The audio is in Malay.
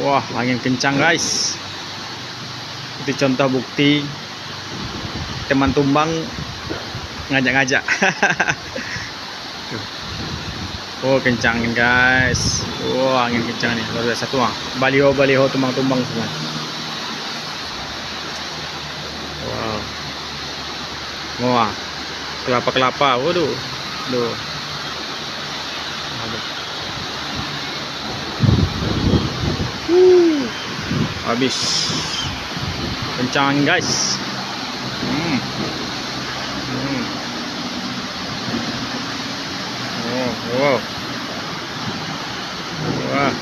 Wah, angin kencang guys. Itu contoh bukti teman tumbang ngajak-ngajak. Oh, kencang angin guys. Wah, angin kencang nih, luar biasa tuh. Baliho-baliho tumbang-tumbang semua. Wow. Wah, kelapa-kelapa. Waduh. Duh. Aduh. Habis. Kencang angin guys. Oh, wow. Wah.